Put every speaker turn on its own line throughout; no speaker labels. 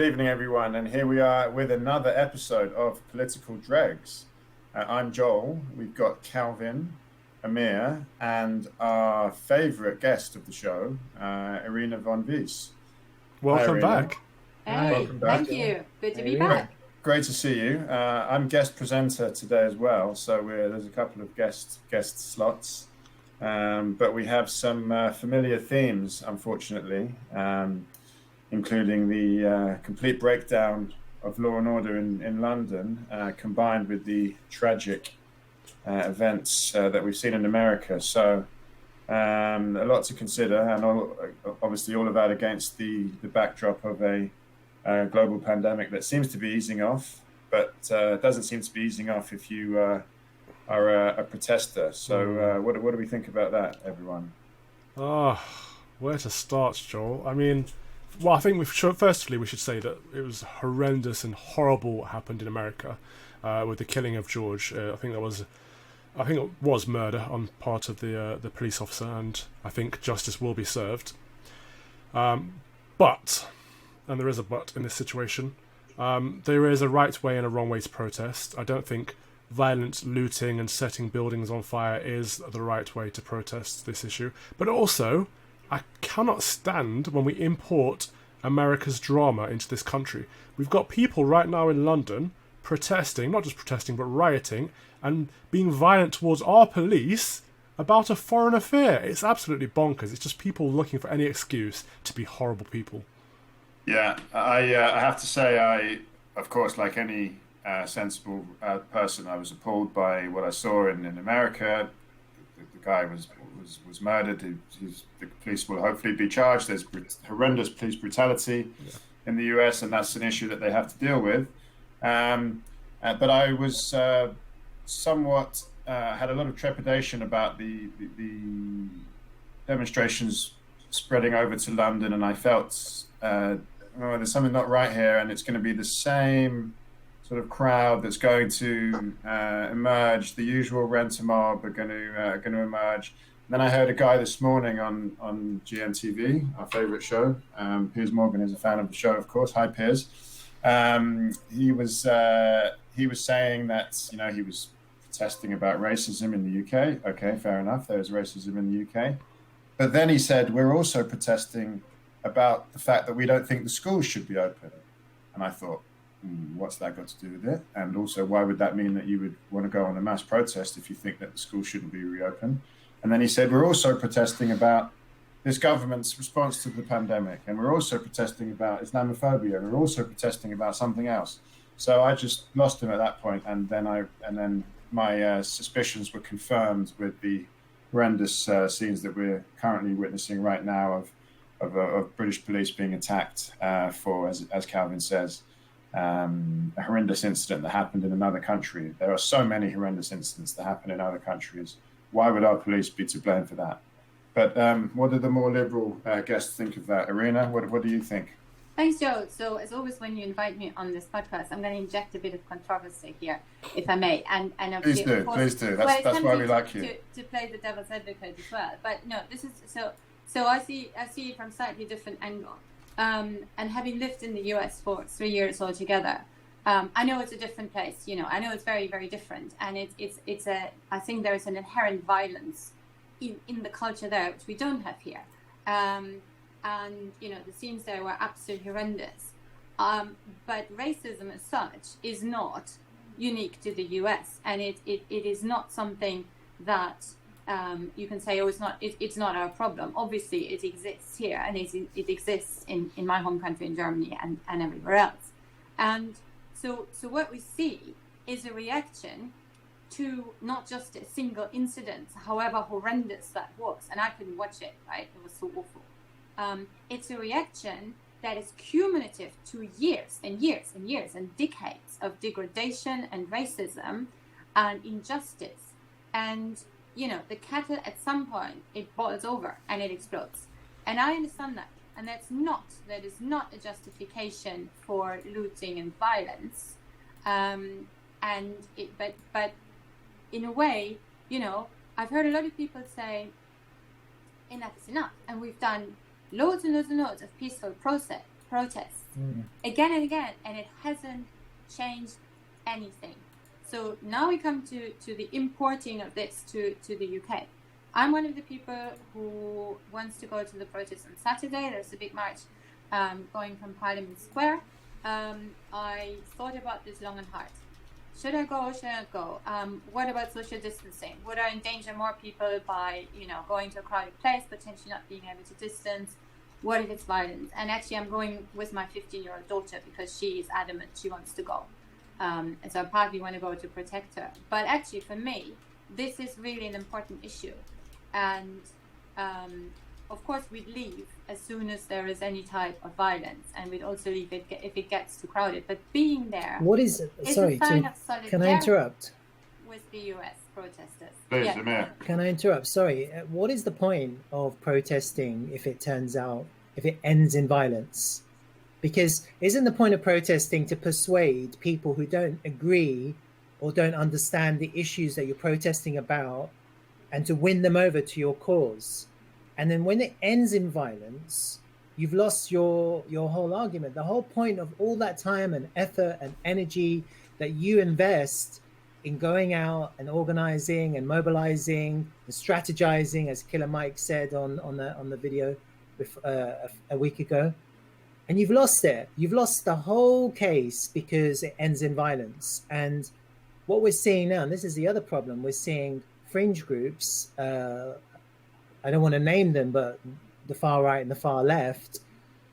Good evening, everyone, and here we are with another episode of Political Dregs. I'm Joel. We've got Calvin, Amir, and our favourite guest of the show, Irina von Wiese.
Welcome back.
Hey,
Welcome back.
thank you. Good to be back.
Great to see you. I'm guest presenter today as well, so there's a couple of guest slots, but we have some familiar themes, unfortunately. Including the complete breakdown of law and order in London, combined with the tragic events that we've seen in America. So a lot to consider, and obviously all of that against the backdrop of a global pandemic that seems to be easing off, but doesn't seem to be easing off if you are a protester. So what do we think about that, everyone?
Where to start, Joel? I mean, well, I think firstly we should say that it was horrendous and horrible what happened in America with the killing of George. I think it was murder on part of the police officer, and I think justice will be served. But, and there is a but in this situation, there is a right way and a wrong way to protest. I don't think violent looting and setting buildings on fire is the right way to protest this issue. But also, I cannot stand when we import America's drama into this country. We've got people right now in London protesting, not just protesting, but rioting and being violent towards our police about a foreign affair. It's absolutely bonkers. It's just people looking for any excuse to be horrible people.
Yeah, I have to say, of course, like any sensible person, I was appalled by what I saw in America. The guy was murdered. The police will hopefully be charged. There's horrendous police brutality in the US, and that's an issue that they have to deal with. But I was somewhat had a lot of trepidation about the demonstrations spreading over to London, and I felt there's something not right here, and it's going to be the same sort of crowd that's going to emerge. The usual renter mob are going to emerge. And then I heard a guy this morning on GMTV, our favourite show. Piers Morgan is a fan of the show, of course. Hi, Piers. He was saying that he was protesting about racism in the UK. Okay, fair enough. There's racism in the UK. But then he said we're also protesting about the fact that we don't think the schools should be open. And I thought, what's that got to do with it? And also, why would that mean that you would want to go on a mass protest if you think that the school shouldn't be reopened? And then he said, we're also protesting about this government's response to the pandemic. And we're also protesting about Islamophobia. And we're also protesting about something else. So I just lost him at that point. And then my suspicions were confirmed with the horrendous scenes that we're currently witnessing right now of British police being attacked for, as Calvin says, a horrendous incident that happened in another country. There are so many horrendous incidents that happen in other countries. Why would our police be to blame for that? But what do the more liberal guests think of that? Irina, what do you think?
Thanks, Joe. So as always, when you invite me on this podcast, I'm going to inject a bit of controversy here, if I may. And
please do. That's why we like you.
To play the devil's advocate as well. But no, this is so I see it from a slightly different angle. And having lived in the US for 3 years altogether, I know it's a different place. I know it's very, very different, and I think there is an inherent violence in the culture there, which we don't have here. And the scenes there were absolutely horrendous. But racism as such is not unique to the US, and it is not something that you can say, it's not our problem. Obviously, it exists here, and it exists in my home country, in Germany, and everywhere else. And so what we see is a reaction to not just a single incident, however horrendous that was. And I couldn't watch it, right? It was so awful. It's a reaction that is cumulative to years and years and years and decades of degradation and racism and injustice. And the kettle at some point, it boils over and it explodes. And I understand that. And that is not a justification for looting and violence. But in a way, I've heard a lot of people say, enough is enough. And we've done loads and loads and loads of peaceful protests again and again, and it hasn't changed anything. So now we come to the importing of this to the UK. I'm one of the people who wants to go to the protest on Saturday. There's a big march going from Parliament Square. I thought about this long and hard. Should I go or should I not go? What about social distancing? Would I endanger more people by, going to a crowded place, potentially not being able to distance? What if it's violence? And actually, I'm going with my 15-year-old daughter because she is adamant she wants to go. And so I partly want to go to protect her. But actually, for me, this is really an important issue. And of course, we'd leave as soon as there is any type of violence, and we'd also leave if it gets too crowded. But being there,
what is it? Sorry,
a sign of solidarity.
Can I interrupt?
With the US protesters.
Please,
Yeah.
Amir.
Can I interrupt? Sorry. What is the point of protesting if it ends in violence? Because isn't the point of protesting to persuade people who don't agree or don't understand the issues that you're protesting about, and to win them over to your cause? And then when it ends in violence, you've lost your whole argument. The whole point of all that time and effort and energy that you invest in going out and organizing and mobilizing and strategizing, as Killer Mike said on the video a week ago, and you've lost it. You've lost the whole case because it ends in violence. And what we're seeing now, and this is the other problem, we're seeing fringe groups, I don't want to name them, but the far right and the far left,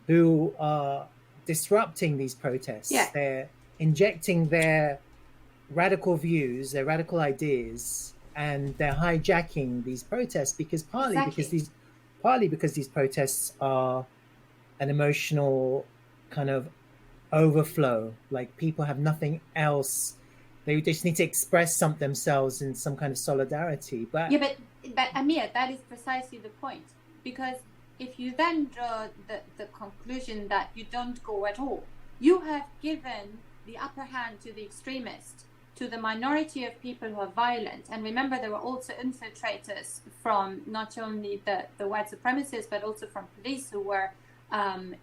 who are disrupting these protests.
Yeah.
They're injecting their radical views, their radical ideas, and they're hijacking these protests partly because these protests are an emotional kind of overflow. Like, people have nothing else. They just need to express themselves in some kind of solidarity. But
Amir, that is precisely the point. Because if you then draw the conclusion that you don't go at all, you have given the upper hand to the extremists, to the minority of people who are violent. And remember, there were also infiltrators from not only the white supremacists, but also from police who were,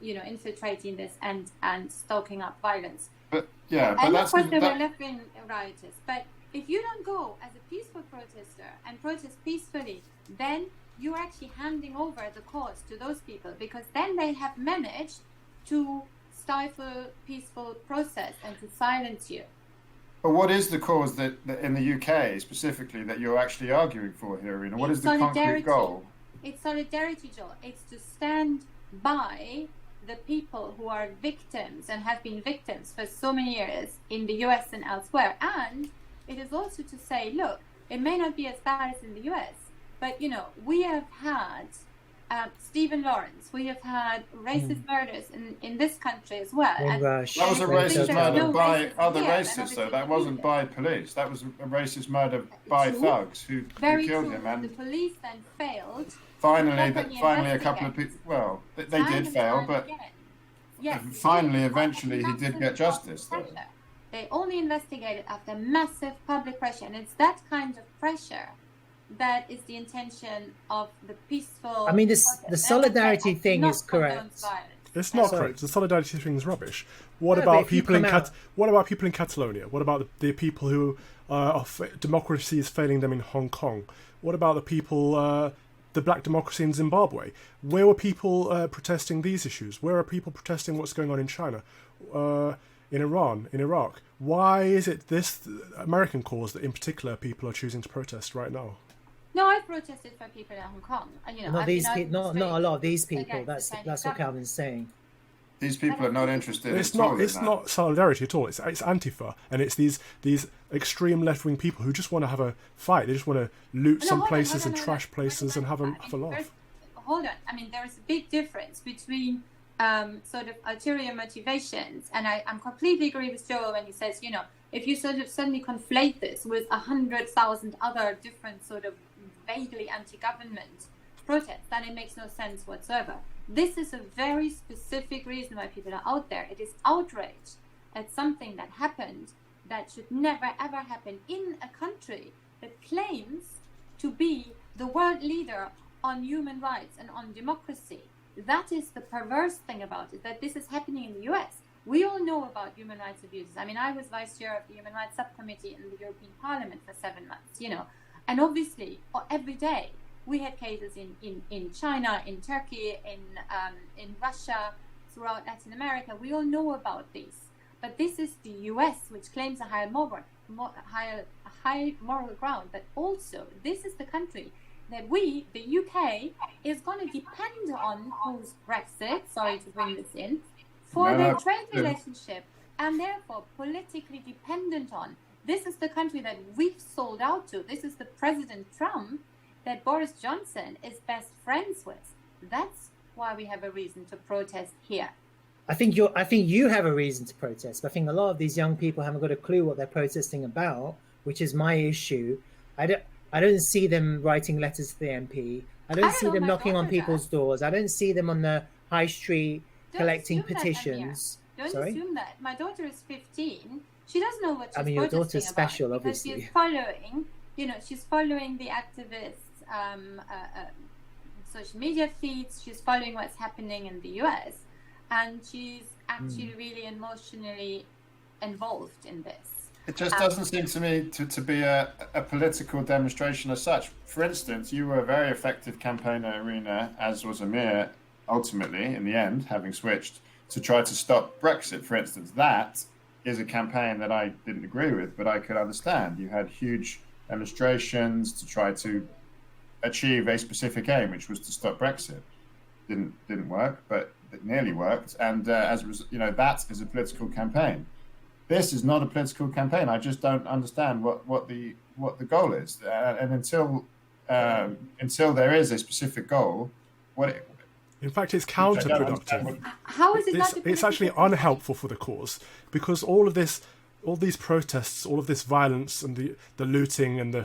infiltrating this and stoking up violence.
But
of course there were left-wing rioters. But if you don't go as a peaceful protester and protest peacefully, then you're actually handing over the cause to those people, because then they have managed to stifle peaceful process and to silence you.
But what is the cause that in the UK specifically that you're actually arguing for here, Irina? What is the concrete goal?
It's solidarity, Joel. It's to stand by the people who are victims and have been victims for so many years in the US and elsewhere. And it is also to say, look, it may not be as bad as in the US, but, we have had Stephen Lawrence, we have had racist murders in this country as well.
That
was a racist murder by other racists, though. That wasn't by police. That was a racist murder by thugs who killed him. And
the police then failed.
Finally, a couple of people. Well, they did fail, but eventually, he did get justice.
They only investigated after massive public pressure, and it's that kind of pressure that is the intention of the peaceful.
I mean, the solidarity thing is correct.
It's not correct. The solidarity thing is rubbish. What about people in Catalonia? What about the people who democracy is failing them in Hong Kong? What about the people? The black democracy in Zimbabwe? Where were people protesting these issues? Where are people protesting what's going on in China, in Iran, in Iraq? Why is it this American cause that in particular people are choosing to protest right now?
No, I protested for people in Hong Kong.
Not a lot of these people. That's what Calvin's saying.
These people are not interested.
It's not solidarity at all. It's Antifa, and it's these extreme left-wing people who just want to have a fight. They just want to loot some places and trash places and have a laugh.
Hold on. I mean, there's a big difference between sort of ulterior motivations, and I'm completely agree with Joel when he says, if you sort of suddenly conflate this with 100,000 other different sort of vaguely anti-government protests, then it makes no sense whatsoever. This is a very specific reason why people are out there. It is outrage at something that happened that should never ever happen in a country that claims to be the world leader on human rights and on democracy. that is the perverse thing about it, that this is happening in the US. We all know about human rights abuses. I mean, I was vice chair of the Human Rights Subcommittee in the European Parliament for 7 months, and obviously every day we had cases in China, in Turkey, in Russia, throughout Latin America. We all know about these. But this is the US, which claims a high moral ground. But also, this is the country that we, the UK, is going to depend on post-Brexit, sorry to bring this in, for their trade relationship, and therefore politically dependent on. This is the country that we've sold out to. This is the President Trump that Boris Johnson is best friends with. That's why we have a reason to protest here.
I think you have a reason to protest. I think a lot of these young people haven't got a clue what they're protesting about, which is my issue. I don't see them writing letters to the MP. I don't see them knocking on people's doors. I don't see them on the high street collecting petitions.
Don't assume that. My daughter is 15. She doesn't know what she's protesting
your daughter's
about
special,
because
obviously.
She's following the activists' social media feeds. She's following what's happening in the US, and she's actually really emotionally involved in this.
It just doesn't seem to me to be a political demonstration as such. For instance, you were a very effective campaigner, Irina, as was Amir, ultimately, in the end, having switched to try to stop Brexit, for instance. That is a campaign that I didn't agree with, but I could understand. You had huge demonstrations to try to achieve a specific aim, which was to stop Brexit. Didn't work, but it nearly worked. And as a result, that is a political campaign. This is not a political campaign. I just don't understand what the goal is. And until there is a specific goal,
in fact, it's counterproductive.
How is it?
It's actually unhelpful for the cause, because all these protests, all of this violence, and the looting and the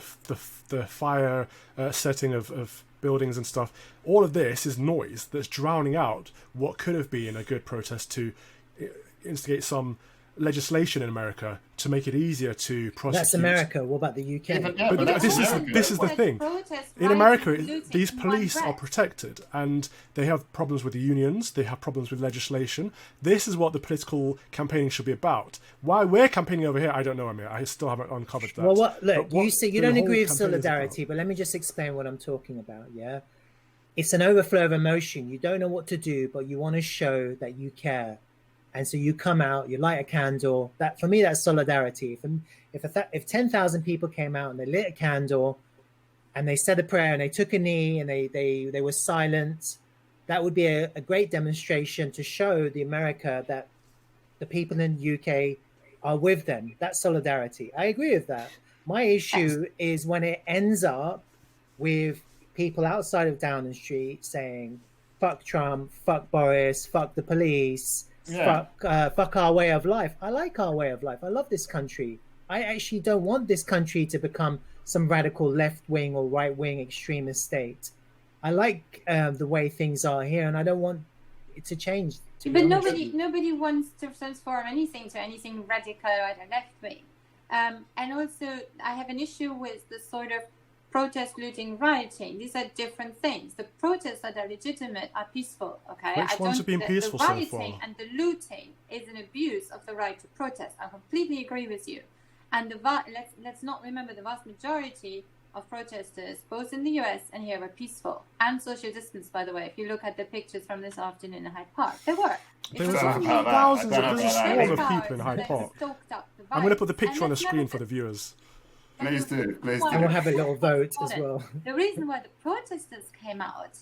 fire setting of buildings and stuff, all of this is noise that's drowning out what could have been a good protest to instigate some legislation in America to make it easier to prosecute.
That's America. What about the UK?
But this is the thing. In America, these police are protected, and they have problems with the unions. They have problems with legislation. This is what the political campaigning should be about. Why we're campaigning over here, I don't know, Amir. I still haven't uncovered that.
Well, look, you say you don't agree with solidarity, but let me just explain what I'm talking about. Yeah, it's an overflow of emotion. You don't know what to do, but you want to show that you care. And so you come out, you light a candle. That, for me, that's solidarity. If 10,000 people came out and they lit a candle and they said a prayer and they took a knee and they were silent, that would be a great demonstration to show the America that the people in the UK are with them. That's solidarity. I agree with that. My issue is when it ends up with people outside of Downing Street saying, fuck Trump, fuck Boris, fuck the police, fuck our way of life. I like our way of life. I love this country. I actually don't want this country to become some radical left-wing or right-wing extremist state. I like the way things are here, and I don't want it to change.
But nobody wants to transform anything to anything radical or left-wing. And also, I have an issue with the sort of protest, looting, rioting. These are different things. The protests that are legitimate are peaceful. Okay,
which ones have been peaceful so far?
The rioting and the looting is an abuse of the right to protest. I completely agree with you. And let's not remember the vast majority of protesters, both in the US and here, were peaceful and social distance. By the way, if you look at the pictures from this afternoon in Hyde Park, they were.
There was thousands of people in Hyde Park. I'm going to put the picture on the screen for the viewers.
Please do.
And we'll have a little vote as well.
The reason why the protesters came out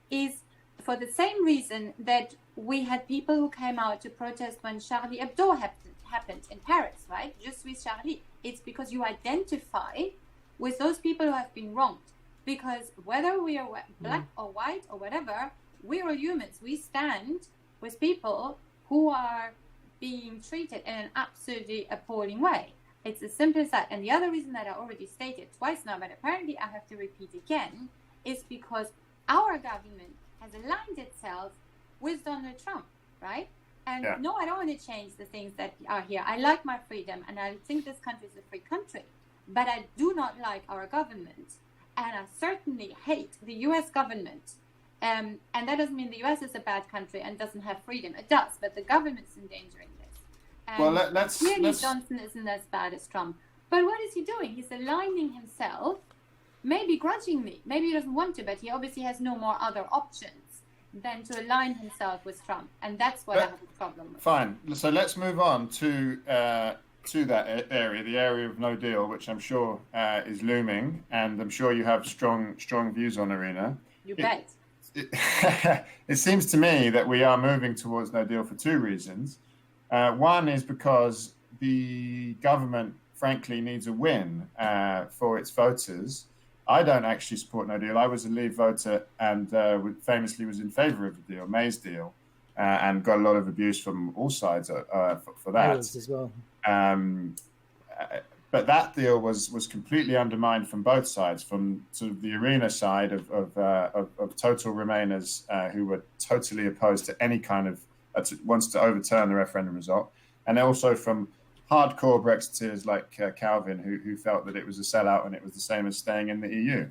is for the same reason that we had people who came out to protest when Charlie Hebdo happened in Paris, right? Just with Charlie. It's because you identify with those people who have been wronged. Because whether we are black or white or whatever, we are humans. We stand with people who are being treated in an absolutely appalling way. It's as simple as that. And the other reason that I already stated twice now, but apparently I have to repeat again, is because our government has aligned itself with Donald Trump, right? And no, I don't want to change the things that are here. I like my freedom, and I think this country is a free country. But I do not like our government. And I certainly hate the US government And that doesn't mean the US is a bad country and doesn't have freedom. It does, but the government's endangering this. And
Well, let's
Johnson isn't as bad as Trump. But what is he doing? He's aligning himself, maybe grudgingly. Maybe he doesn't want to, but he obviously has no more other options than to align himself with Trump. And that's what I have a problem with.
Fine. So let's move on to that area, the area of no deal, which I'm sure is looming, and I'm sure you have strong views on, Irina.
You bet.
It seems to me that we are moving towards no deal for two reasons. One is because the government, frankly, needs a win for its voters. I don't actually support no deal. I was a Leave voter and famously was in favour of the deal, May's deal, and got a lot of abuse from all sides for that.
As well.
But that deal was completely undermined from both sides, from sort of the Irina side of total Remainers who were totally opposed to any kind of wants to overturn the referendum result, and also from hardcore Brexiteers like Calvin, who felt that it was a sellout and it was the same as staying in the EU.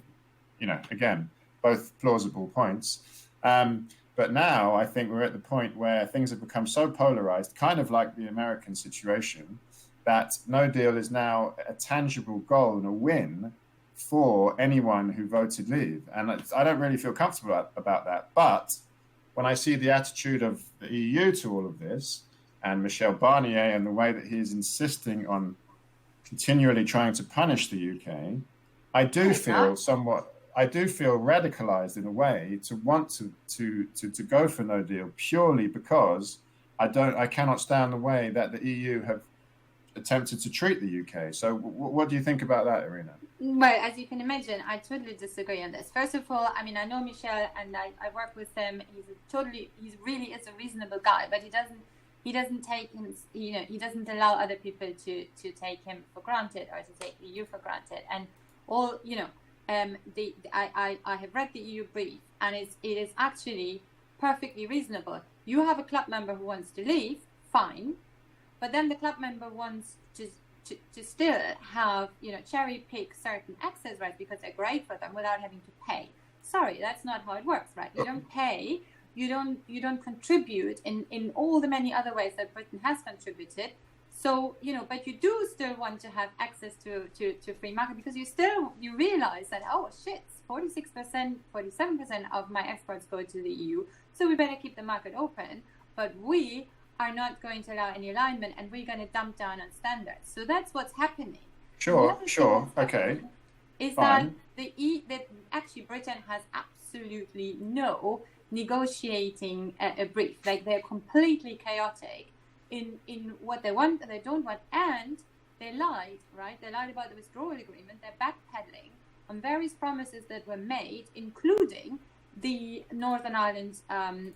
Again, both plausible points. But now I think we're at the point where things have become so polarized, kind of like the American situation, that no deal is now a tangible goal and a win for anyone who voted Leave. And I don't really feel comfortable about that. But when I see the attitude of the EU to all of this, and Michel Barnier and the way that he's insisting on continually trying to punish the UK, I do feel radicalized in a way to want to go for no deal purely because I cannot stand the way that the EU have attempted to treat the UK. So what do you think about that, Irina?
Well, as you can imagine, I totally disagree on this. First of all, I mean, I know Michel and I work with him. He really is a reasonable guy, but he doesn't take him, he doesn't allow other people to take him for granted or to take the EU for granted. And all, I have read the EU brief, and it is actually perfectly reasonable. You have a club member who wants to leave, fine, but then the club member wants to still have, cherry pick certain access rights because they're great for them without having to pay. Sorry, that's not how it works, right? You don't pay. You don't contribute in all the many other ways that Britain has contributed. So, but you do still want to have access to free market because you realize that, oh shit, 46%, 47% of my exports go to the EU. So we better keep the market open. But we are not going to allow any alignment, and we're going to dump down on standards. So that's what's happening.
Sure. Okay.
Is
Fine.
that actually Britain has absolutely no negotiating a brief. Like, they're completely chaotic in what they want and they don't want, and they lied, right? They lied about the withdrawal agreement. They're backpedaling on various promises that were made, including the Northern Ireland and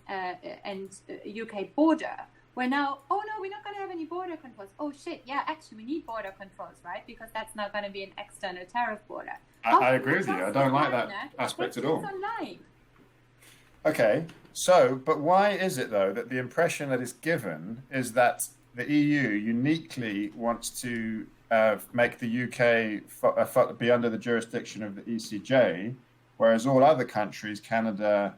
UK border, where now, oh no, we're not going to have any border controls. Oh shit, yeah, actually we need border controls, right? Because that's not going to be an external tariff border.
I agree with you. I don't like that aspect at all. Okay, so, but why is it, though, that the impression that is given is that the EU uniquely wants to make the UK be under the jurisdiction of the ECJ, whereas all other countries, Canada,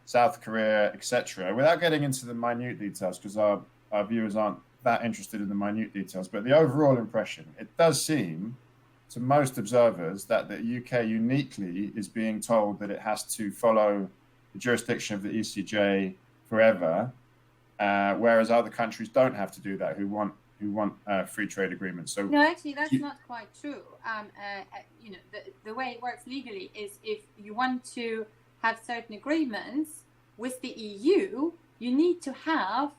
South Korea, etc., without getting into the minute details, because our viewers aren't that interested in the minute details, but the overall impression, it does seem to most observers that the UK uniquely is being told that it has to follow the jurisdiction of the ECJ forever, whereas other countries don't have to do that, who want free trade agreements. So
no, actually, that's not quite true. The way it works legally is if you want to have certain agreements with the EU, you need to have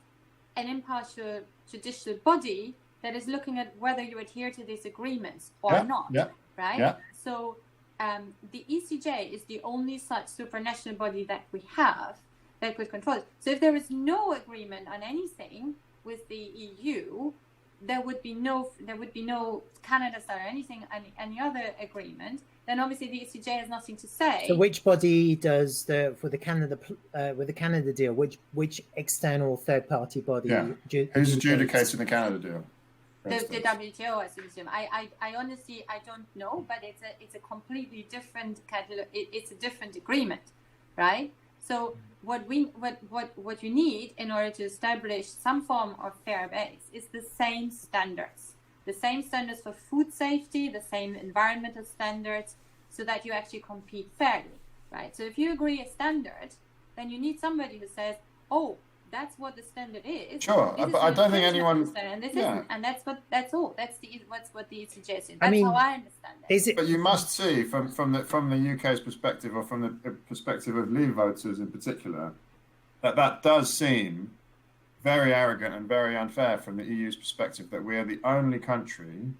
an impartial judicial body that is looking at whether you adhere to these agreements or not, right?
Yeah.
So the ECJ is the only such supranational body that we have that could control it. So if there is no agreement on anything with the EU, there would be no Canada style or anything, any other agreement. Then obviously the ECJ has nothing to say.
So which body does with the Canada deal? Which external third party body?
Yeah. Who's adjudicating the Canada deal?
The WTO, I assume. I honestly don't know, but it's a completely different catalog. It's a different agreement, right? So what you need in order to establish some form of fair base is the same standards for food safety, the same environmental standards, so that you actually compete fairly, right? So if you agree a standard, then you need somebody who says, oh, that's what the standard is.
Sure, but I don't think anyone.
And this
Yeah.
isn't, and that's all. That's what the ECJ is. That's
mean,
how I understand it.
But
you must see from the UK's perspective, or from the perspective of Leave voters in particular, that does seem very arrogant and very unfair from the EU's perspective, that we are the only country.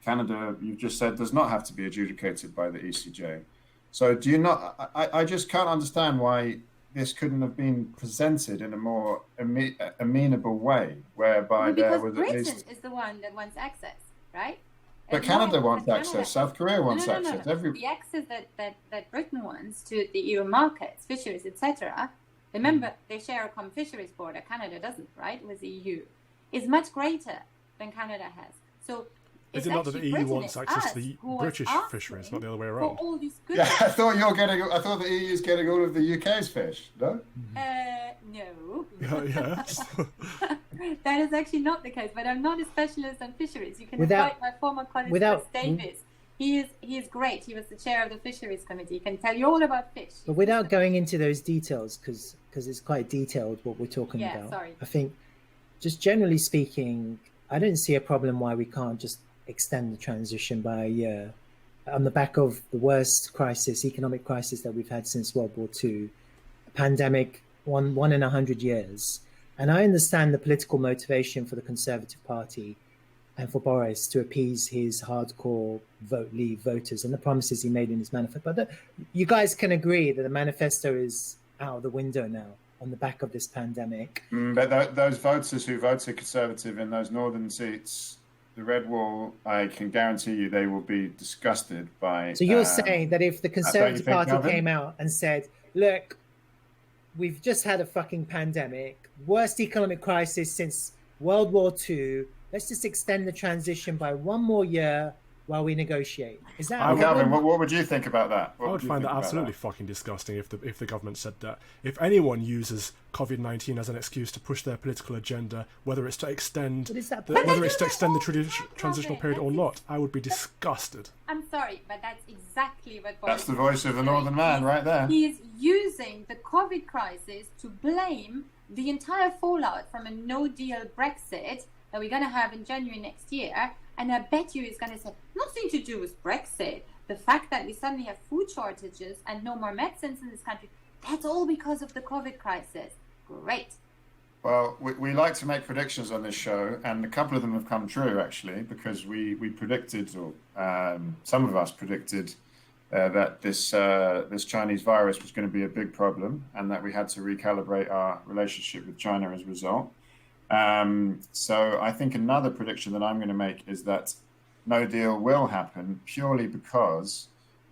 Canada, you've just said, does not have to be adjudicated by the ECJ. So do you not? I just can't understand why this couldn't have been presented in a more amenable way, whereby there was
Britain
at least.
is the one that wants access, right?
But
And
Canada
Norway
wants
wants
access. South Korea wants access.
The access that Britain wants to the EU markets, fisheries, etc. Remember, they share a common fisheries border. Canada doesn't, right? With the EU, is much greater than Canada has. So.
Is it not that the EU wants access to the British fisheries, not the other way around?
All these
Yeah, I thought the EU is getting all of the UK's fish. No.
No.
Yes.
That is actually not the case. But I'm not a specialist on fisheries. You can
Without-
invite my former colleague Chris Davis. He is great. He was the chair of the fisheries committee. He can tell you all about fish.
But without going into those details, because it's quite detailed what we're talking about.
Sorry.
I think, just generally speaking, I don't see a problem why we can't just extend the transition by a year on the back of the worst economic crisis that we've had since World War II, a pandemic, one in 100 years. And I understand the political motivation for the Conservative Party and for Boris to appease his hardcore Leave voters and the promises he made in his manifesto. But you guys can agree that the manifesto is out of the window now on the back of this pandemic.
But those voters who voted Conservative in those northern seats, the Red Wall, I can guarantee you they will be disgusted by.
So you're saying that if the Conservative Party came out and said, look, we've just had a fucking pandemic, worst economic crisis since World War II, let's just extend the transition by one more year while we negotiate. Is that
Calvin, what would you think about that?
I would find that absolutely fucking disgusting if the government said that. If anyone uses COVID-19 as an excuse to push their political agenda, whether it's to extend the transitional period or not, I would be disgusted.
I'm sorry, but that's exactly what Boris
That's the voice of the northern man right there.
He is using the COVID crisis to blame the entire fallout from a no-deal Brexit that we're going to have in January next year. And I bet you he's going to say, nothing to do with Brexit. The fact that we suddenly have food shortages and no more medicines in this country, that's all because of the COVID crisis. Great.
Well, we like to make predictions on this show, and a couple of them have come true, actually, because we predicted, or some of us predicted, that this Chinese virus was going to be a big problem, and that we had to recalibrate our relationship with China as a result. So I think another prediction that I'm going to make is that no deal will happen purely because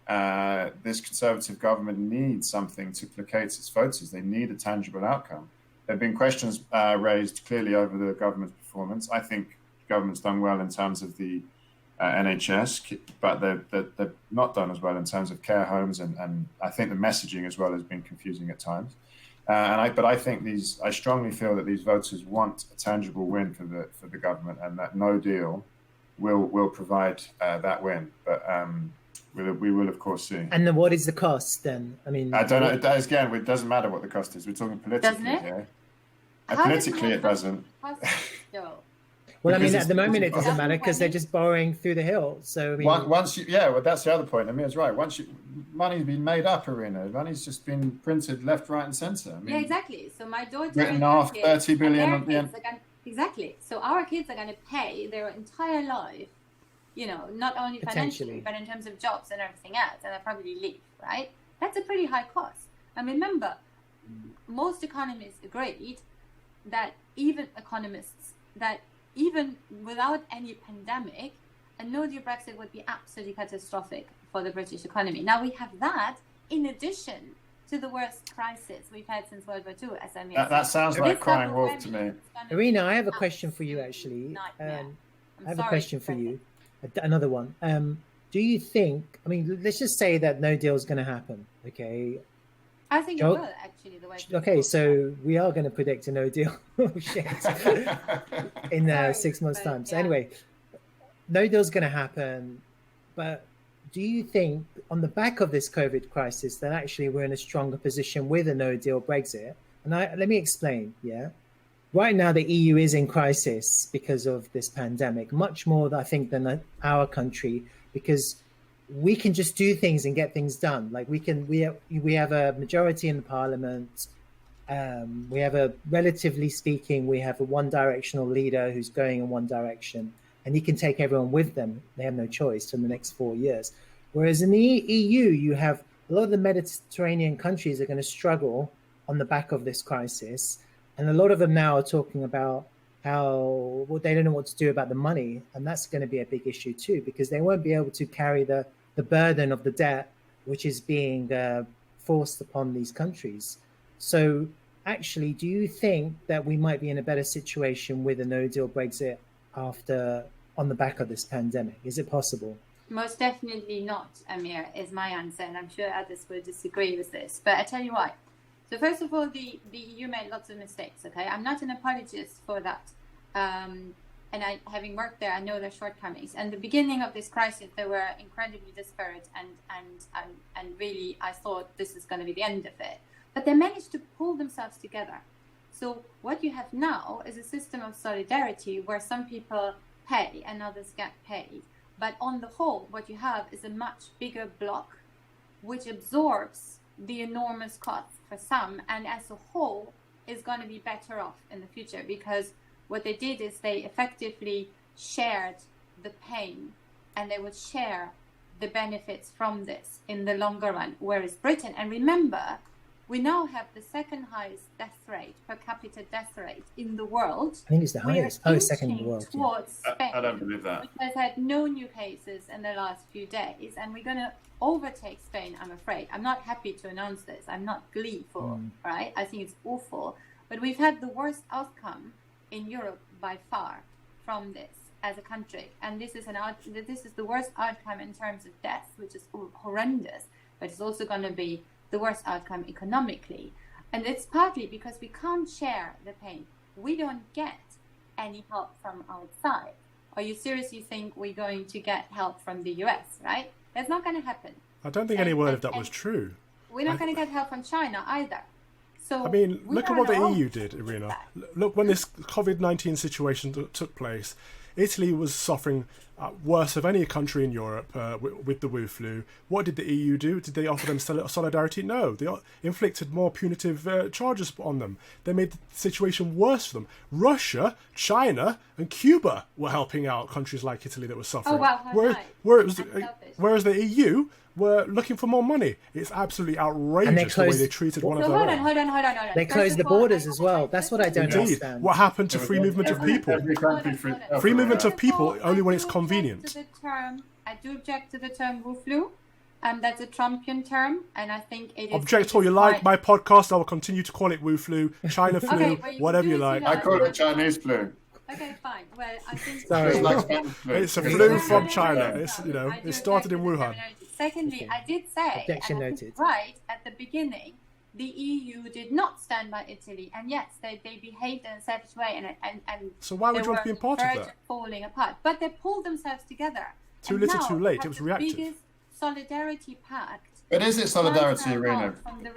this Conservative government needs something to placate its voters. They need a tangible outcome. There have been questions raised clearly over the government's performance. I think the government's done well in terms of the NHS, but they've not done as well in terms of care homes, and I think the messaging as well has been confusing at times. But I think I strongly feel that these voters want a tangible win for the government, and that no deal will provide that win. But we will of course see.
And then what is the cost then? I mean,
I don't know. It doesn't matter what the cost is. We're talking politically here. Politically, it doesn't.
Well, I mean, at the moment it doesn't matter because they're just borrowing through the hill. So I mean,
well, that's the other point. Amir's right. Money's been made up, Irina. Money's just been printed left, right, and centre. I mean,
yeah, exactly. So my daughter
written off 30 billion at the end.
Exactly. So our kids are going to pay their entire life, not only financially, but in terms of jobs and everything else, and they'll probably leave. Right? That's a pretty high cost. And remember, most economists agreed that even without any pandemic, a no-deal Brexit would be absolutely catastrophic for the British economy. Now we have that in addition to the worst crisis we've had since World War II, as Amir said.
That sounds like crying wolf to me.
Irina, I have a question for you, actually. I have a question for you. Another one. Do you think, let's just say that no deal is going to happen, okay?
I think it
Joe?
will actually the way.
Okay, so we are going to predict a no deal. Oh, shit. In
Sorry,
6 months'
but
time. So
yeah.
anyway, no deal's going to happen. But do you think on the back of this COVID crisis that actually we're in a stronger position with a no deal Brexit? And let me explain. Yeah. Right now, the EU is in crisis because of this pandemic, much more, I think, than our country, because we can just do things and get things done. Like we have a majority in the parliament. We have relatively speaking, we have a one-directional leader who's going in one direction, and he can take everyone with them. They have no choice for the next 4 years. Whereas in the EU, you have a lot of the Mediterranean countries are going to struggle on the back of this crisis. And a lot of them now are talking about how they don't know what to do about the money. And that's going to be a big issue too, because they won't be able to carry the burden of the debt, which is being forced upon these countries. So actually, do you think that we might be in a better situation with a no-deal Brexit on the back of this pandemic? Is it possible?
Most definitely not, Amir, is my answer. And I'm sure others will disagree with this. But I tell you why. So first of all, the EU made lots of mistakes, okay? I'm not an apologist for that. And having worked there, I know their shortcomings. And the beginning of this crisis, they were incredibly disparate and really, I thought this is going to be the end of it. But they managed to pull themselves together. So what you have now is a system of solidarity where some people pay and others get paid. But on the whole, what you have is a much bigger block which absorbs the enormous costs for some, and as a whole is going to be better off in the future, because what they did is they effectively shared the pain and they would share the benefits from this in the longer run. Whereas Britain, and remember, we now have the second highest death rate, per capita death rate in the world.
I think it's the highest. Second in the world.
Towards Spain,
I don't believe that.
which has had no new cases in the last few days, and we're going to overtake Spain, I'm afraid. I'm not happy to announce this. I'm not gleeful, right? I think it's awful. But we've had the worst outcome in Europe by far from this as a country. And this is the worst outcome in terms of deaths, which is horrendous, but it's also going to be the worst outcome economically. And it's partly because we can't share the pain. We don't get any help from outside. Or you seriously think we're going to get help from the US, right? That's not going to happen.
I don't think any word of that was true.
We're not going to get help from China either. So
I mean, look at what the EU did, Irina. Look, when this COVID-19 situation took place, Italy was suffering worse of any country in Europe with the Wu flu. What did the EU do? Did they offer them solidarity? No. They inflicted more punitive charges on them. They made the situation worse for them. Russia, China, and Cuba were helping out countries like Italy that were suffering.
Oh, wow.
Whereas the EU were looking for more money. It's absolutely outrageous the way they treated one of their own.
Hold on.
They closed the borders as well. That's what I don't understand.
What happened to free movement of people? Free movement of people only when it's convenient.
I do object to the term Wu flu. That's a Trumpian term, and I think it is...
Object all you like. My podcast, I will continue to call it Wu flu, China flu, whatever you like.
I call it Chinese flu.
Okay, fine. Well, I think...
It's a flu from China. It started in Wuhan.
Secondly, I did say,
Objection noted.
Right at the beginning, the EU did not stand by Italy, and yes, they behaved in a selfish way, and
so why would you want to be a part of that?
Falling apart, but they pulled themselves together.
Too little, too late. It was reactive.
The biggest solidarity pact.
But is it solidarity, Irina?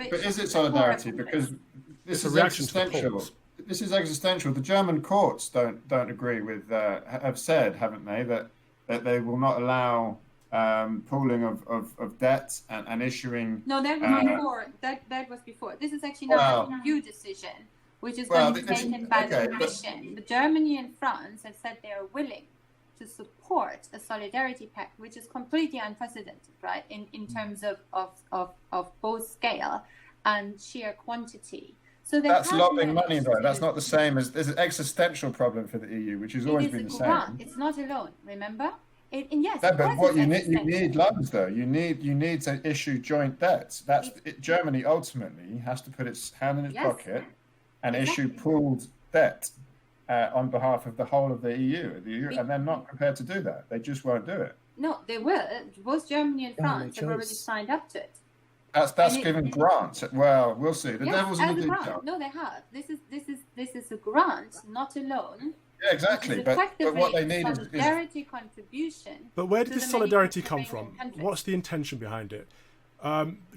But is it solidarity? Because this is existential. This is existential. The German courts don't agree with. Have said, haven't they, that they will not allow pooling of debt and issuing.
No, that was before. That was before. This is actually not a EU decision, which is going to be taken by the Commission. But Germany and France have said they are willing to support a solidarity pact, which is completely unprecedented, right? In terms of both scale and sheer quantity. So
that's lobbying money, though. That's not the same as there's an existential problem for the EU, which has always been the same.
It's not alone. Remember?
But what you need loans, though. You need to issue joint debts. Germany ultimately has to put its hand in its pocket and issue pooled debt on behalf of the whole of the EU. And they're not prepared to do that. They just won't do it.
No, they will. Both Germany and France have already signed up to it.
That's given grants. Well, we'll see. The devil's in the detail.
No, they have. This is a grant, not a loan.
Yeah, exactly. But what they need is
solidarity contribution.
But where did this solidarity come from? What's the intention behind it?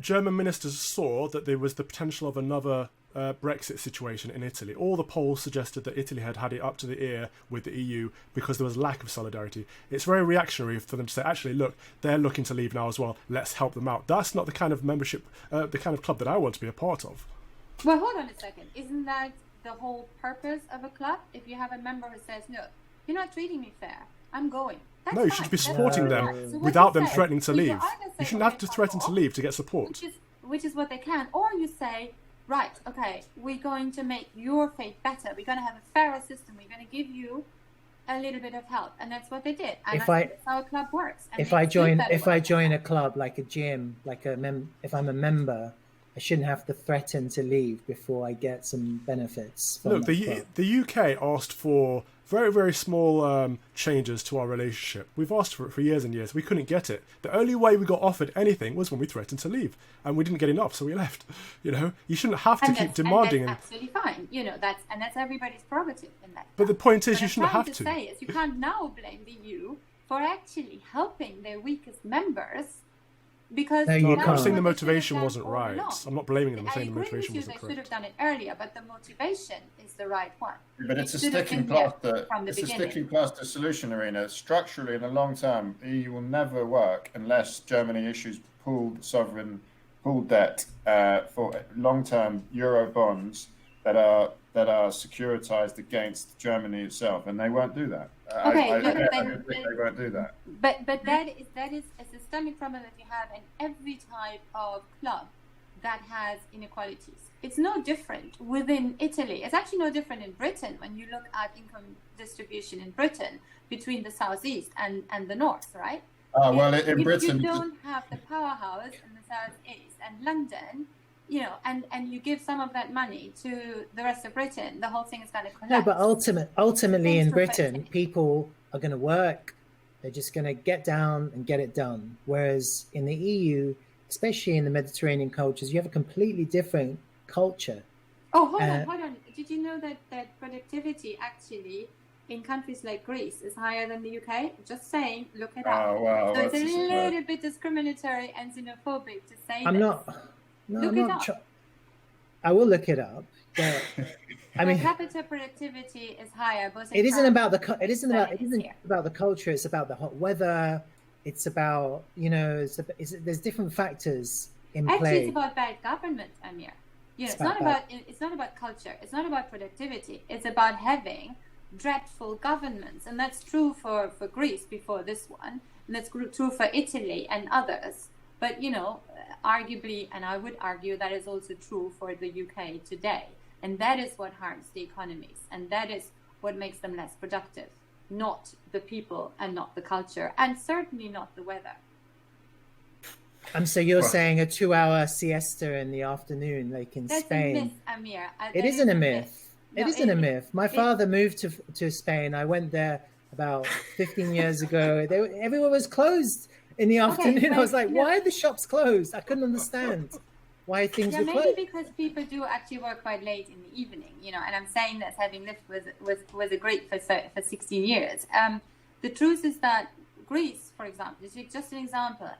German ministers saw that there was the potential of another Brexit situation in Italy. All the polls suggested that Italy had it up to the ear with the EU because there was lack of solidarity. It's very reactionary for them to say, actually, look, they're looking to leave now as well. Let's help them out. That's not the kind of membership, the kind of club that I want to be a part of.
Well, hold on a second. Isn't that the whole purpose of a club? If you have a member who says, no, you're not treating me fair, I'm going. That's
you
fine.
should be supporting them without them threatening to leave. You shouldn't have to threaten to leave to get support.
Which is what they can. Or you say, right, okay, we're going to make your fate better. We're going to have a fairer system. We're going to give you a little bit of help, and that's what they did. And that's how a club works. And
if I join a club like a gym, if I'm a member, I shouldn't have to threaten to leave before I get some benefits.
Look, the UK asked for very, very small changes to our relationship. We've asked for it for years and years. We couldn't get it. The only way we got offered anything was when we threatened to leave, and we didn't get enough, so we left. You shouldn't have to keep demanding.
And that's absolutely fine. That's everybody's prerogative in that.
But the point is, you shouldn't have to.
What I'm trying to say is, you can't now blame the EU for actually helping their weakest members. Because
I'm not saying the motivation wasn't right. I'm not blaming them. I'm saying the motivation wasn't correct.
They should have done it earlier, but the motivation is the right one.
But it's a sticking plaster. It's a sticking plaster solution, Irina. Structurally, in the long term, EU will never work unless Germany issues pooled debt for long-term euro bonds that are securitized against Germany itself, and they won't do that. I don't think they won't do that.
But that is a systemic problem that you have in every type of club that has inequalities. It's no different within Italy. It's actually no different in Britain when you look at income distribution in Britain between the southeast and the north, right?
In Britain,
you don't have the powerhouse in the southeast and London. And you give some of that money to the rest of Britain, the whole thing is going to collapse.
No, but ultimately in Britain, people are going to work. They're just going to get down and get it done. Whereas in the EU, especially in the Mediterranean cultures, you have a completely different culture.
Oh, hold on. Did you know that productivity actually in countries like Greece is higher than the UK? Just saying, look it up.
Oh, wow.
So it's a little bit discriminatory and xenophobic to say
I will look it up. But,
per capita productivity is higher.
It isn't about the culture. It's about the hot weather. It's about there's different factors in play.
Actually, it's about bad government, Amir. It's not about culture. It's not about productivity. It's about having dreadful governments, and that's true for Greece before this one, and that's true for Italy and others. But arguably, and I would argue that is also true for the UK today, and that is what harms the economies, and that is what makes them less productive, not the people and not the culture, and certainly not the weather.
So you're saying a 2-hour siesta in the afternoon, like in Spain?
That's a myth, Amir.
It isn't a myth. It isn't a myth. My father moved to Spain. I went there about 15 years ago. Everyone was closed in the afternoon. I was like, why are the shops closed? I couldn't understand why things were closed.
Maybe because people do actually work quite late in the evening, and I'm saying that having lived with a Greek for 16 years. The truth is that Greece, for example, just an example,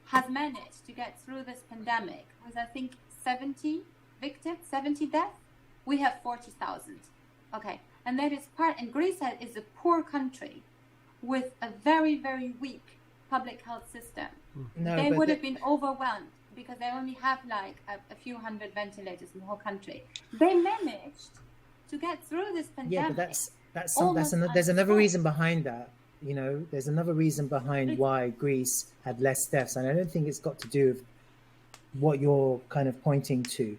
has managed to get through this pandemic with, I think, 70 victims, 70 deaths. We have 40,000. Okay. And that is and Greece is a poor country with a very, very weak public health system. They would have been overwhelmed because they only have like a few hundred ventilators in the whole country. They managed to get through this pandemic.
Yeah, but there's another reason behind that. There's another reason behind why Greece had less deaths, and I don't think it's got to do with what you're kind of pointing to.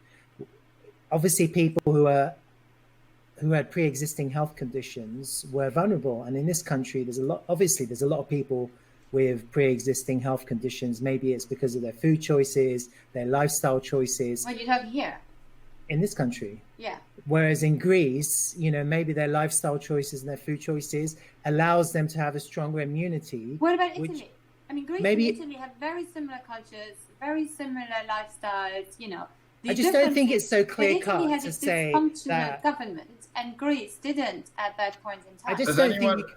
Obviously, people who had pre-existing health conditions were vulnerable, and in this country, there's a lot of people with pre-existing health conditions. Maybe it's because of their food choices, their lifestyle choices.
What are you talking here?
In this country.
Yeah.
Whereas in Greece, maybe their lifestyle choices and their food choices allows them to have a stronger immunity.
What about Italy? Greece and Italy have very similar cultures, very similar lifestyles, you know.
I just don't think it's so clear cut
had
to
a
say
dysfunctional
that
government, and Greece didn't at that point in time.
I just
Does
don't
anyone-
think.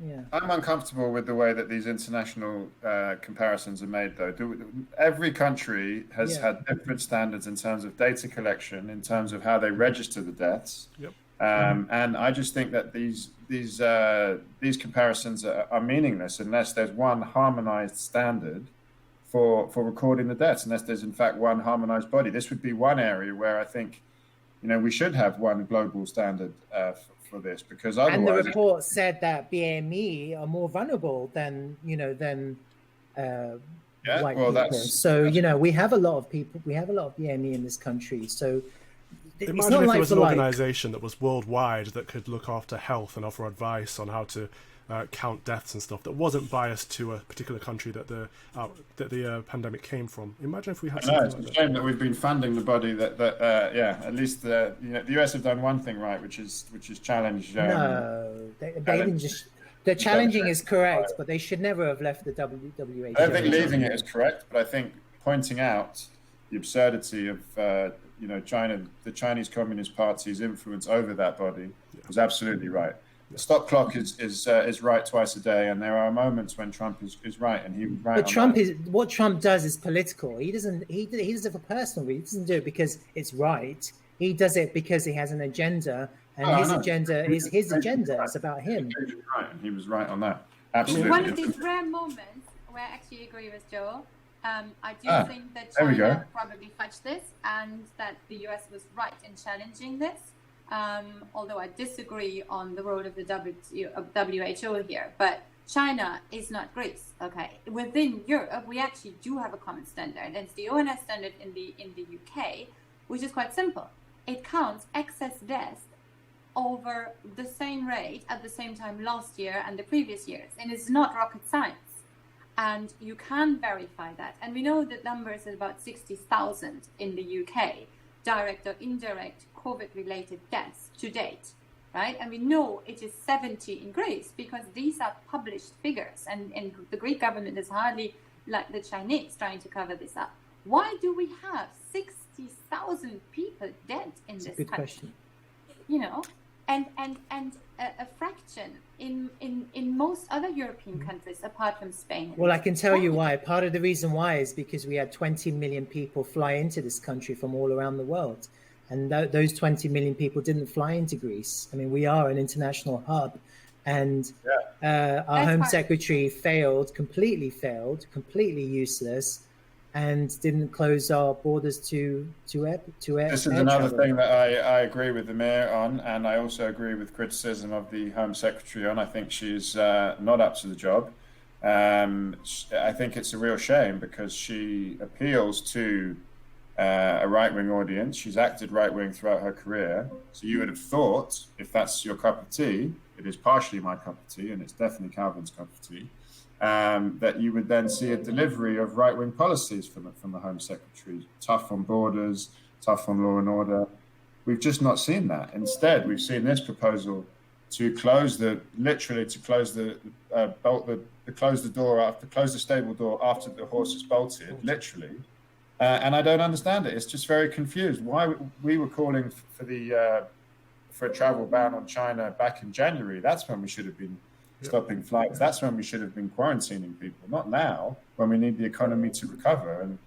Yeah.
I'm uncomfortable with the way that these international comparisons are made, though. Every country has had different standards in terms of data collection, in terms of how they register the deaths.
Yep.
And I just think that these comparisons are meaningless unless there's one harmonized standard for recording the deaths, unless there's in fact one harmonized body. This would be one area where I think, you know, we should have one global standard for this, because otherwise.
And the report said that BME are more vulnerable than white people. So you know, we have a lot of people. We have a lot of BME in this country. So it's
Imagine
not
if
like
there was an
for like.
organisation that was worldwide that could look after health and offer advice on how to count deaths and stuff that wasn't biased to a particular country that the pandemic came from. Imagine if we had something
It's
like
a
that.
shame that we've been funding the body that at least the US have done one thing right, which is challenge.
No, they didn't just. The challenging is correct, but they should never have left the WHO.
I don't think leaving it is correct, but I think pointing out the absurdity of China, the Chinese Communist Party's influence over that body was absolutely right. The stop clock is right twice a day, and there are moments when Trump is right, and he was right.
But what Trump does is political. He doesn't does it for personal reasons. He doesn't do it because it's right. He does it because he has an agenda, and his agenda is his agenda. It's about him.
Right, and he was right on that. Absolutely.
One of these rare moments where I actually agree with Joe. I do think that
there we go.
China probably fudged this, and that the US was right in challenging this. Although I disagree on the role of the WHO here, but China is not Greece. Okay, within Europe, we actually do have a common standard, and it's the ONS standard in the UK, which is quite simple. It counts excess deaths over the same rate at the same time last year and the previous years, and it's not rocket science. And you can verify that, and we know that number is about 60,000 in the UK, direct or indirect COVID-related deaths to date, right? And we know it is 70 in Greece because these are published figures, and the Greek government is hardly like the Chinese trying to cover this up. Why do we have 60,000 people dead in this
Good
country?
question.
You know, and a fraction in most other European countries apart from Spain.
Well, I can tell you why. Part of the reason why is because we had 20 million people fly into this country from all around the world. And those 20 million people didn't fly into Greece. I mean, we are an international hub. And our Home Secretary completely failed, completely useless, and didn't close our borders to air
This is another thing that I agree with Amir on, and I also agree with criticism of the Home Secretary on. I think she's not up to the job. I think it's a real shame because she appeals to a right-wing audience. She's acted right-wing throughout her career. So you would have thought, if that's your cup of tea, it is partially my cup of tea, and it's definitely Calvin's cup of tea, that you would then see a delivery of right-wing policies from the Home Secretary, tough on borders, tough on law and order. We've just not seen that. Instead, we've seen this proposal to close the stable door after the horse is bolted, literally. And I don't understand it. It's just very confused. Why we were calling for a travel ban on China back in January. That's when we should have been stopping flights. That's when we should have been quarantining people. Not now, when we need the economy to recover, and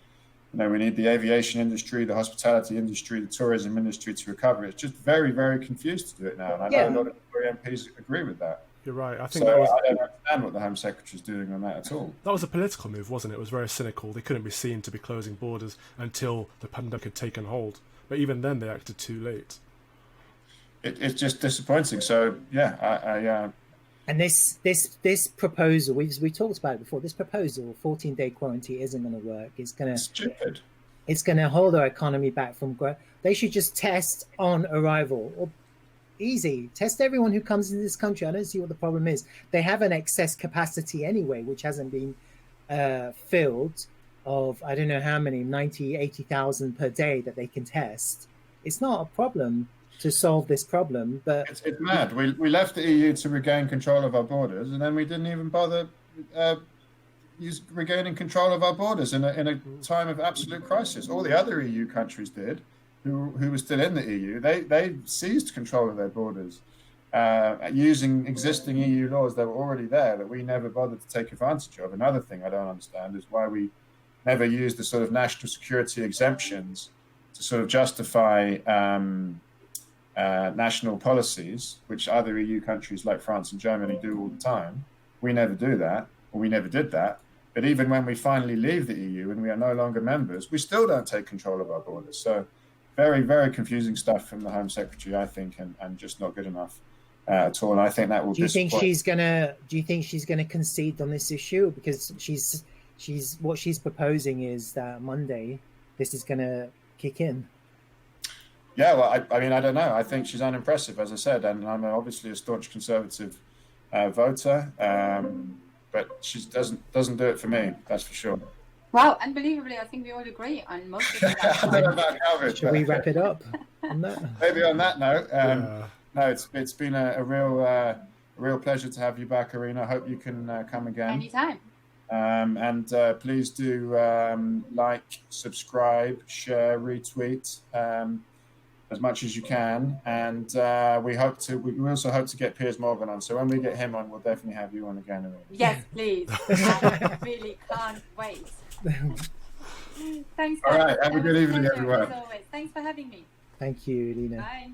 we need the aviation industry, the hospitality industry, the tourism industry to recover. It's just very, very confused to do it now. And I know a lot of MPs agree with that.
You're right. I think
I don't understand what the Home Secretary is doing on that at all.
That was a political move, wasn't it? It was very cynical. They couldn't be seen to be closing borders until the pandemic had taken hold. But even then, they acted too late.
It's just disappointing. So,
And this proposal, we talked about it before. This proposal, 14-day quarantine, isn't going to work. It's
stupid.
It's going to hold our economy back from growth. They should just test on arrival, or easy test everyone who comes into this country. I don't see what the problem is. They have an excess capacity anyway, which hasn't been filled. Of I don't know how many, 90, 80,000 per day that they can test. It's not a problem to solve this problem, but
it's mad. We left the EU to regain control of our borders, and then we didn't even bother regaining control of our borders in a time of absolute crisis. All the other EU countries did, who were still in the EU. They seized control of their borders using existing EU laws that were already there that we never bothered to take advantage of. Another thing I don't understand is why we never used the sort of national security exemptions to sort of justify national policies, which other EU countries like France and Germany do all the time. We never do that, or we never did that. But even when we finally leave the EU and we are no longer members, we still don't take control of our borders. So very, very confusing stuff from the Home Secretary, I think, and just not good enough at all. And I think that will.
Do you think she's gonna concede on this issue? Because what she's proposing is that Monday this is gonna kick in.
Yeah, well, I mean, I don't know. I think she's unimpressive, as I said, and I'm obviously a staunch Conservative voter, but she doesn't do it for me. That's for sure.
Wow, unbelievably, I think we all agree on most of that.
I don't know about Calvin.
Should we wrap it up on that?
Maybe on that note. No, it's been a real pleasure to have you back, Irina. I hope you can come again.
Anytime.
And please do like, subscribe, share, retweet as much as you can. And we also hope to get Piers Morgan on. So when we get him on, we'll definitely have you on again, Irina.
Yes, please. I really can't wait. Thanks.
All right. Have a good evening, everyone.
As always. Thanks for having me.
Thank you, Irina.
Bye.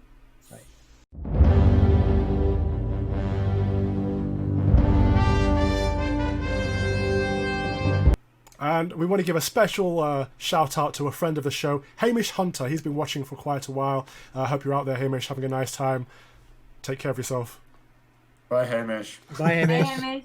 And we want to give a special shout out to a friend of the show, Hamish Hunter. He's been watching for quite a while. I hope you're out there, Hamish, having a nice time. Take care of yourself.
Bye, Hamish.
Bye, Hamish.
Bye, Hamish.